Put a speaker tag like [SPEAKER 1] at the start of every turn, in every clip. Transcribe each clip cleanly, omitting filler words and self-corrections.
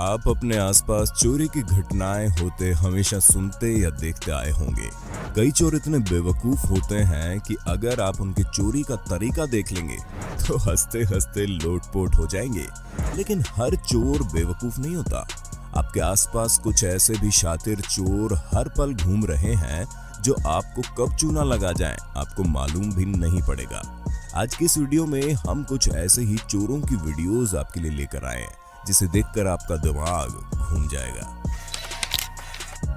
[SPEAKER 1] आप अपने आसपास चोरी की घटनाएं होते हमेशा सुनते या देखते आए होंगे। कई चोर इतने बेवकूफ होते हैं कि अगर आप उनके चोरी का तरीका देख लेंगे तो हंसते हंसते लोटपोट हो जाएंगे। लेकिन हर चोर बेवकूफ नहीं होता। आपके आसपास कुछ ऐसे भी शातिर चोर हर पल घूम रहे हैं जो आपको कब चूना लगा जाए आपको मालूम भी नहीं पड़ेगा। आज की इस वीडियो में हम कुछ ऐसे ही चोरों की वीडियोस आपके लिए लेकर आए हैं जिसे देखकर आपका दिमाग घूम जाएगा।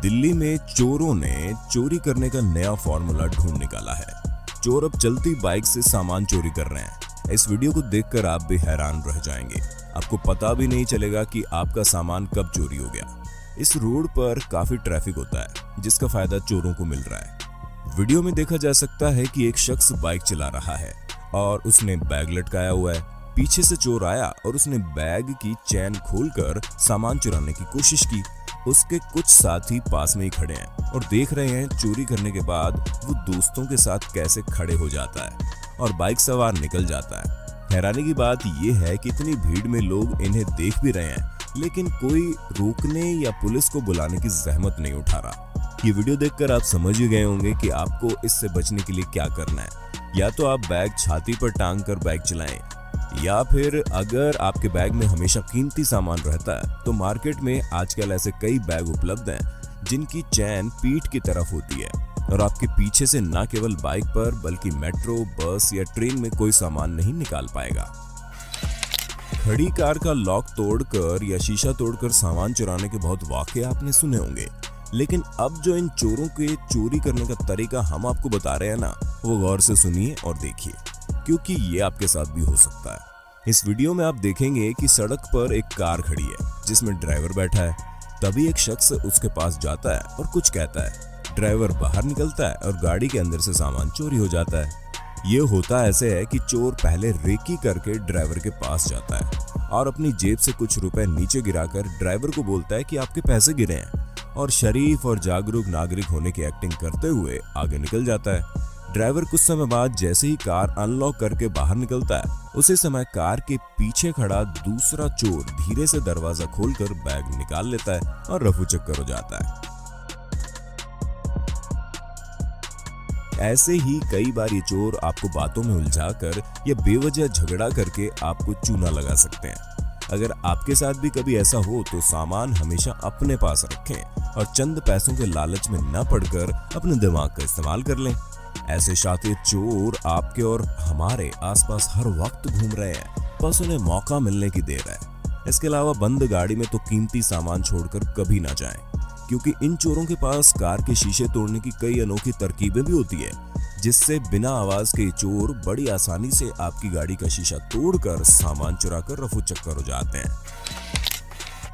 [SPEAKER 1] दिल्ली में चोरों ने चोरी करने का नया फॉर्मूला ढूंढ निकाला है। चोर अब चलती बाइक से सामान चोरी कर रहे हैं। इस वीडियो को देखकर आप भी हैरान रह जाएंगे। आपको पता भी नहीं चलेगा कि आपका सामान कब चोरी हो गया। इस रोड पर काफी ट्रैफिक होता है जिसका फायदा चोरों को मिल रहा है। वीडियो में देखा जा सकता है कि एक शख्स बाइक चला रहा है और उसने बैग लटकाया हुआ है। पीछे से चोर आया और उसने बैग की चैन खोलकर सामान चुराने की कोशिश की। उसके कुछ साथी पास में ही खड़े हैं और देख रहे हैं चोरी करने के बाद वो दोस्तों के साथ कैसे खड़े हो जाता है और बाइक सवार निकल जाता है। हैरानी की बात यह है कि इतनी भीड़ में लोग इन्हें देख भी रहे हैं लेकिन कोई रोकने या पुलिस को बुलाने की जहमत नहीं उठा रहा। ये वीडियो देखकर आप समझ ही गए होंगे कि आपको इससे बचने के लिए क्या करना है। या तो आप बैग छाती पर टांग कर बाइक चलाएं, या फिर अगर आपके बैग में हमेशा कीमती सामान रहता है तो मार्केट में आजकल ऐसे कई बैग उपलब्ध हैं जिनकी चैन पीठ की तरफ होती है और आपके पीछे से न केवल बाइक पर बल्कि मेट्रो, बस या ट्रेन में कोई सामान नहीं निकाल पाएगा। खड़ी कार का लॉक तोड़कर या शीशा तोड़कर सामान चुराने के बहुत वाकये आपने सुने होंगे, लेकिन अब जो इन चोरों के चोरी करने का तरीका हम आपको बता रहे हैं ना, वो गौर से सुनिए और देखिए क्योंकि ये आपके साथ भी हो सकता है। इस वीडियो में आप देखेंगे कि सड़क पर एक कार खड़ी है जिसमें ड्राइवर बैठा है। तभी एक शख्स उसके पास जाता है और कुछ कहता है। ड्राइवर बाहर निकलता है और गाड़ी के अंदर से सामान चोरी हो जाता है। ये होता ऐसे है कि चोर पहले रेकी करके ड्राइवर के पास जाता है और अपनी जेब से कुछ रुपए नीचे गिराकर ड्राइवर को बोलता है कि आपके पैसे गिरे हैं, और शरीफ और जागरूक नागरिक होने की एक्टिंग करते हुए आगे निकल जाता है। ड्राइवर कुछ समय बाद जैसे ही कार अनलॉक करके बाहर निकलता है उसी समय कार के पीछे खड़ा दूसरा चोर धीरे से दरवाजा खोलकर बैग निकाल लेता है और रफू चक्कर हो जाता है। ऐसे ही कई बार ये चोर आपको बातों में उलझाकर या बेवजह झगड़ा करके आपको चूना लगा सकते हैं। अगर आपके साथ भी कभी ऐसा हो तो सामान हमेशा अपने पास रखें और चंद पैसों के लालच में न पड़कर अपने दिमाग का इस्तेमाल कर लें। ऐसे शातिर चोर आपके और हमारे आसपास हर वक्त घूम रहे हैं, बस उन्हें मौका मिलने की देर है। इसके अलावा बंद गाड़ी में तो कीमती सामान छोड़कर कभी ना जाएं, क्योंकि इन चोरों के पास कार के शीशे तोड़ने की कई अनोखी तरकीबें भी होती है जिससे बिना आवाज के चोर बड़ी आसानी से आपकी गाड़ी का शीशा तोड़कर सामान चुराकर रफू चक्कर हो जाते हैं।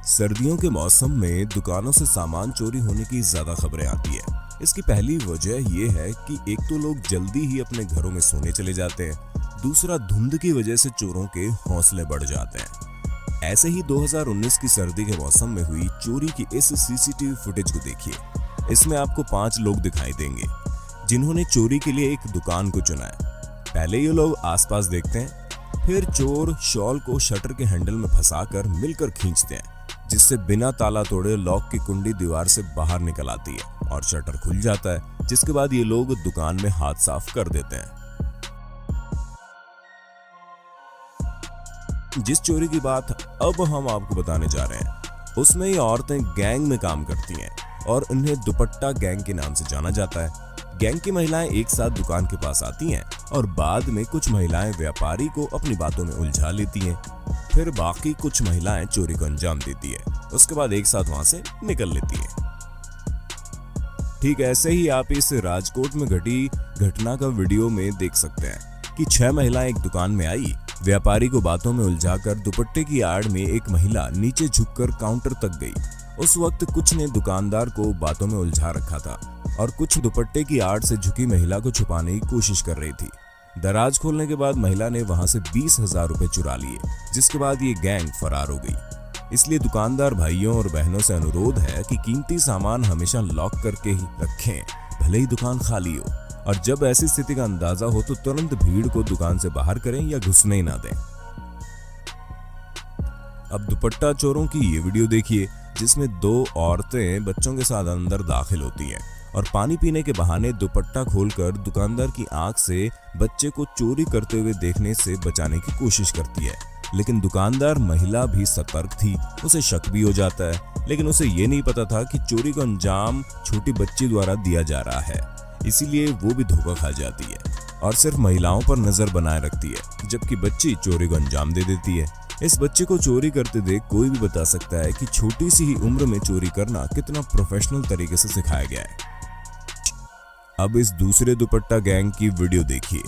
[SPEAKER 1] सर्दियों के मौसम में दुकानों से सामान चोरी होने की ज्यादा खबरें आती है। इसकी पहली वजह यह है कि एक तो लोग जल्दी ही अपने घरों में सोने चले जाते हैं, दूसरा धुंध की वजह से चोरों के हौसले बढ़ जाते हैं। ऐसे ही 2019 की सर्दी के मौसम में हुई चोरी की इस सीसीटीवी फुटेज को देखिए। इसमें आपको 5 लोग दिखाई देंगे जिन्होंने चोरी के लिए एक दुकान को चुना है। पहले ये लोग आसपास देखते हैं, फिर चोर शॉल को शटर के हैंडल में फंसाकर मिलकर खींचते हैं जिससे बिना ताला तोड़े लॉक की कुंडी दीवार से बाहर निकल आती है और शटर खुल जाता है, जिसके बाद ये लोग दुकान में हाथ साफ कर देते हैं। जिस चोरी की बात अब हम आपको बताने जा रहे हैं उसमें ये औरतें गैंग में काम करती हैं और उन्हें दुपट्टा गैंग के नाम से जाना जाता है। गैंग की महिलाएं एक साथ दुकान के पास आती हैं और बाद में कुछ महिलाएं व्यापारी को अपनी बातों में उलझा लेती हैं, फिर बाकी कुछ महिलाएं चोरी को अंजाम देती है, उसके बाद एक साथ वहां से निकल लेती है। ठीक ऐसे ही आप इस राजकोट में घटी घटना का वीडियो में देख सकते हैं कि 6 महिलाएं एक दुकान में आई। व्यापारी को बातों में उलझाकर दुपट्टे की आड़ में एक महिला नीचे झुककर काउंटर तक गई। उस वक्त कुछ ने दुकानदार को बातों में उलझा रखा था और कुछ दुपट्टे की आड़ से झुकी महिला को छुपाने की कोशिश कर रही थी। दराज खोलने के बाद महिला ने वहां से 20,000 रुपए चुरा लिए, जिसके बाद ये गैंग फरार हो गई। इसलिए दुकानदार भाइयों और बहनों से अनुरोध है कि कीमती सामान हमेशा लॉक करके ही रखें, भले ही दुकान खाली हो, और जब ऐसी स्थिति का अंदाजा हो तो तुरंत भीड़ को दुकान से बाहर करें या घुसने ही ना दें। अब दुपट्टा चोरों की ये वीडियो देखिए, जिसमें दो औरतें बच्चों के साथ अंदर दाखिल होती हैं और पानी पीने के बहाने दुपट्टा खोलकर दुकानदार की आंख से बच्चे को चोरी करते हुए देखने से बचाने की कोशिश करती है। लेकिन दुकानदार महिला भी सतर्क थी, उसे शक भी हो जाता है, लेकिन उसे ये नहीं पता था कि चोरी का अंजाम छोटी बच्ची द्वारा दिया जा रहा है, इसीलिए वो भी धोखा खा जाती है और सिर्फ महिलाओं पर नजर बनाए रखती है, जबकि बच्ची चोरी को अंजाम दे देती है। इस बच्चे को चोरी करते देख कोई भी बता सकता है कि छोटी सी ही उम्र में चोरी करना कितना प्रोफेशनल तरीके से सिखाया गया है। अब इस दूसरे दुपट्टा गैंग की वीडियो देखिए।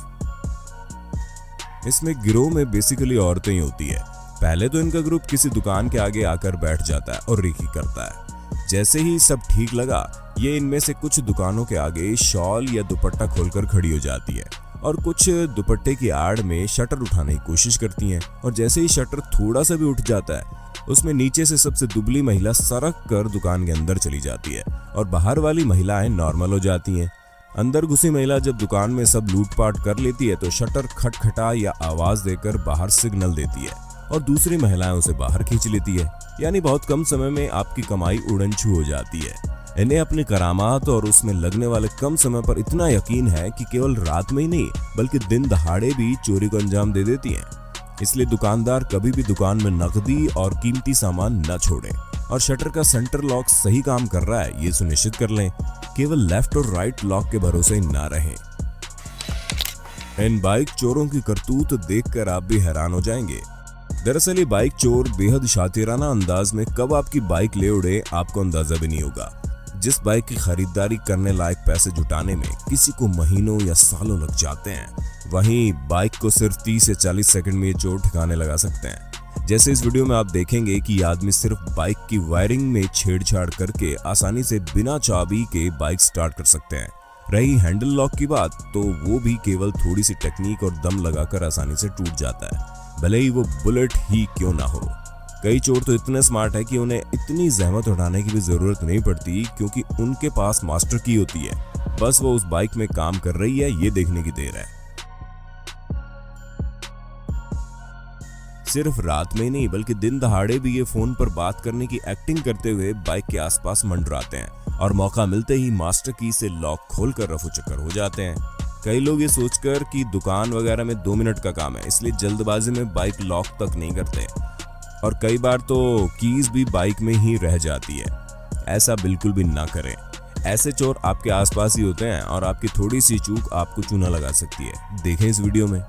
[SPEAKER 1] इसमें गिरोह में बेसिकली औरतें ही होती है। पहले तो इनका ग्रुप किसी दुकान के आगे आकर बैठ जाता है और रेकी करता है। जैसे ही सब ठीक लगा, ये इनमें से कुछ दुकानों के आगे शॉल या दुपट्टा खोलकर खड़ी हो जाती है और कुछ दुपट्टे की आड़ में शटर उठाने की कोशिश करती हैं और जैसे ही शटर थोड़ा सा भी उठ जाता है, उसमें नीचे से सबसे दुबली महिला सरक कर दुकान के अंदर चली जाती है और बाहर वाली महिलाएं नॉर्मल हो जाती हैं। अंदर घुसी महिला जब दुकान में सब लूटपाट कर लेती है तो शटर खटखटा या आवाज देकर बाहर सिग्नल देती है और दूसरी महिलाएं उसे बाहर खींच लेती है। यानी बहुत कम समय में आपकी कमाई उड़नछू हो जाती है। इन्हें अपनी करामात और उसमें लगने वाले कम समय पर इतना यकीन है कि केवल रात में ही नहीं बल्कि दिन दहाड़े भी चोरी को अंजाम दे देती हैं। इसलिए दुकानदार कभी भी दुकान में नकदी और कीमती सामान न छोड़ें और शटर का सेंटर लॉक सही काम कर रहा है ये सुनिश्चित कर लें। केवल लेफ्ट और राइट लॉक के भरोसे न रहें। इन बाइक चोरों की करतूत देखकर आप भी हैरान हो जाएंगे। दरअसल ये बाइक चोर बेहद शातिराना अंदाज में कब आपकी बाइक ले उड़े आपको अंदाजा भी नहीं होगा। जिस बाइक की खरीदारी करने लायक पैसे जुटाने में किसी को महीनों या सालों लग जाते हैं, वहीं बाइक को सिर्फ 30 से 40 सेकंड में ये चोर ठिकाने लगा सकते हैं। जैसे इस वीडियो में आप देखेंगे कि ये आदमी सिर्फ बाइक की वायरिंग में छेड़छाड़ करके आसानी से बिना चाबी के बाइक स्टार्ट कर सकते हैं। रही हैंडल लॉक की बात, तो वो भी केवल थोड़ी सी टेक्निक और दम लगाकर आसानी से टूट जाता है, भले ही वो बुलेट ही क्यों ना हो। कई चोर तो इतने स्मार्ट है कि उन्हें इतनी जहमत उठाने की भी जरूरत नहीं पड़ती, क्योंकि उनके पास मास्टर की होती है। बस वो उस बाइक में काम कर रही है ये देखने की देर है। सिर्फ रात में ही नहीं बल्कि दिन दहाड़े भी ये फोन पर बात करने की एक्टिंग करते हुए बाइक के आसपास मंडराते हैं और मौका मिलते ही मास्टर की से लॉक खोलकर रफू चक्कर हो जाते हैं। कई लोग ये सोचकर कि दुकान वगैरह में 2 मिनट का काम है, इसलिए जल्दबाजी में बाइक लॉक तक नहीं करते और कई बार तो कीज भी बाइक में ही रह जाती है। ऐसा बिल्कुल भी ना करें। ऐसे चोर आपके आसपास ही होते हैं और आपकी थोड़ी सी चूक आपको चूना लगा सकती है। देखें इस वीडियो में।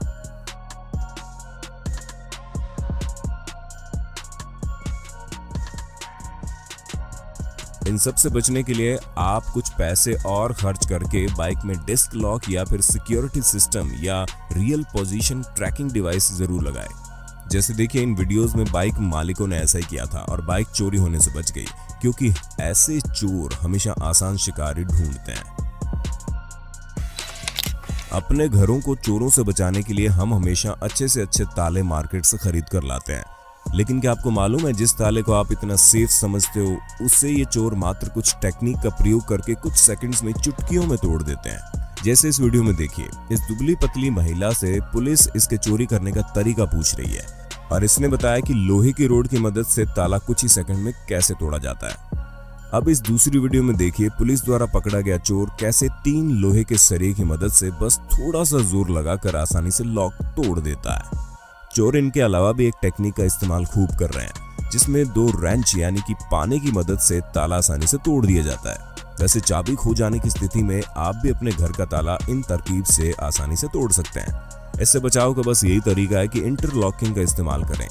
[SPEAKER 1] इन सब से बचने के लिए आप कुछ पैसे और खर्च करके बाइक में डिस्क लॉक या फिर सिक्योरिटी सिस्टम या रियल पोजीशन ट्रैकिंग डिवाइस जरूर लगाएं। जैसे देखिए इन वीडियोस में बाइक मालिकों ने ऐसा ही किया था और बाइक चोरी होने से बच गई, क्योंकि ऐसे चोर हमेशा आसान शिकारी ढूंढते हैं। अपने घरों को चोरों से बचाने के लिए हम हमेशा अच्छे से अच्छे ताले मार्केट से खरीद कर लाते हैं, लेकिन क्या आपको मालूम है जिस ताले को आप इतना सेफ समझते हो उससे ये चोर मात्र कुछ टेक्निक का प्रयोग करके कुछ सेकंड्स में चुटकियों में तोड़ देते हैं। जैसे इस वीडियो में देखिए, इस दुबली पतली महिला से पुलिस इसके चोरी करने का तरीका पूछ रही है और इसने बताया कि लोहे की रोड की मदद से ताला कुछ ही सेकंड में कैसे तोड़ा जाता है। अब इस दूसरी वीडियो में देखिए पुलिस द्वारा पकड़ा गया चोर कैसे 3 लोहे के सरिये की मदद से बस थोड़ा सा जोर लगाकर आसानी से लॉक तोड़ देता है। चोर इनके अलावा भी एक टेक्निक का इस्तेमाल खूब कर रहे हैं, जिसमें 2 रेंच यानी कि पाने की मदद से ताला आसानी से तोड़ दिया जाता है। वैसे चाबी खो जाने की स्थिति में आप भी अपने घर का ताला इन तरकीब से आसानी से तोड़ सकते हैं। इससे बचाव का बस यही तरीका है कि इंटरलॉकिंग का इस्तेमाल करें।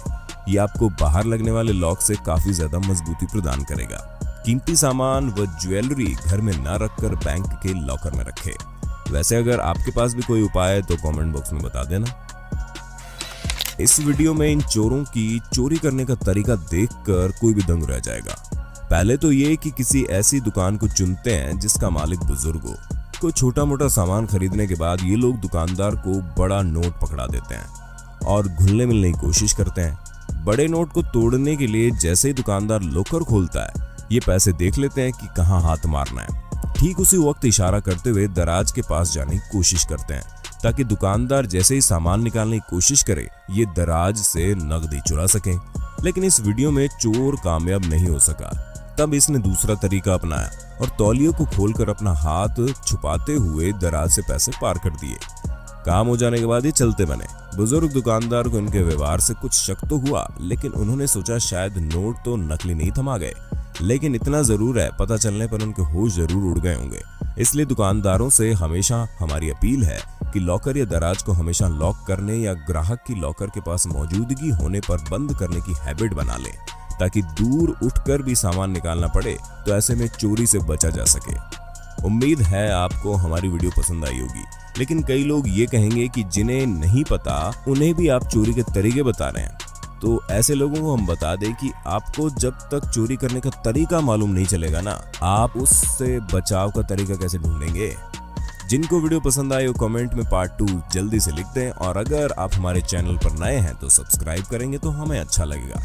[SPEAKER 1] ये आपको बाहर लगने वाले लॉक से काफी ज्यादा मजबूती प्रदान करेगा। कीमती सामान व ज्वेलरी घर में न रखकर बैंक के लॉकर में रखें। वैसे अगर आपके पास भी कोई उपाय है तो कमेंट बॉक्स में बता देना। इस वीडियो में इन चोरों की चोरी करने का तरीका देखकर कोई भी दंग रह जाएगा। पहले तो ये कि किसी ऐसी दुकान को चुनते हैं जिसका मालिक बुजुर्ग हो। कोई छोटा मोटा सामान खरीदने के बाद ये लोग दुकानदार को बड़ा नोट पकड़ा देते हैं और घुलने मिलने की कोशिश करते हैं। बड़े नोट को तोड़ने के लिए जैसे ही दुकानदार लॉकर खोलता है, ये पैसे देख लेते हैं कि कहाँ हाथ मारना है। ठीक उसी वक्त इशारा करते हुए दराज के पास जाने की कोशिश करते हैं, ताकि दुकानदार जैसे ही सामान निकालने की कोशिश करे ये दराज से नकदी चुरा सकें। लेकिन इस वीडियो में चोर कामयाब नहीं हो सका। तब इसने दूसरा तरीका अपनाया और तौलियों को खोलकर अपना हाथ छुपाते हुए दराज से पैसे पार कर दिए। काम हो जाने के बाद ये चलते बने। बुजुर्ग दुकानदार को इनके व्यवहार से कुछ शक तो हुआ, लेकिन उन्होंने सोचा शायद नोट तो नकली नहीं थमा गए। लेकिन इतना जरूर है, पता चलने पर उनके होश जरूर उड़ गए होंगे। इसलिए दुकानदारों से हमेशा हमारी अपील है कि लॉकर या दराज को हमेशा लॉक करने या ग्राहक की लॉकर के पास मौजूदगी होने पर बंद करने की हैबिट बना लें, ताकि दूर उठकर भी सामान निकालना पड़े तो ऐसे में चोरी से बचा जा सके। उम्मीद है आपको हमारी वीडियो पसंद आई होगी, लेकिन कई लोग ये कहेंगे कि जिन्हें नहीं पता उन्हें भी आप चोरी के तरीके बता रहे हैं। तो ऐसे लोगों को हम बता दें कि आपको जब तक चोरी करने का तरीका मालूम नहीं चलेगा ना, आप उससे बचाव का तरीका कैसे ढूंढेंगे। जिनको वीडियो पसंद आए वो कमेंट में पार्ट 2 जल्दी से लिख दें, और अगर आप हमारे चैनल पर नए हैं तो सब्सक्राइब करेंगे तो हमें अच्छा लगेगा।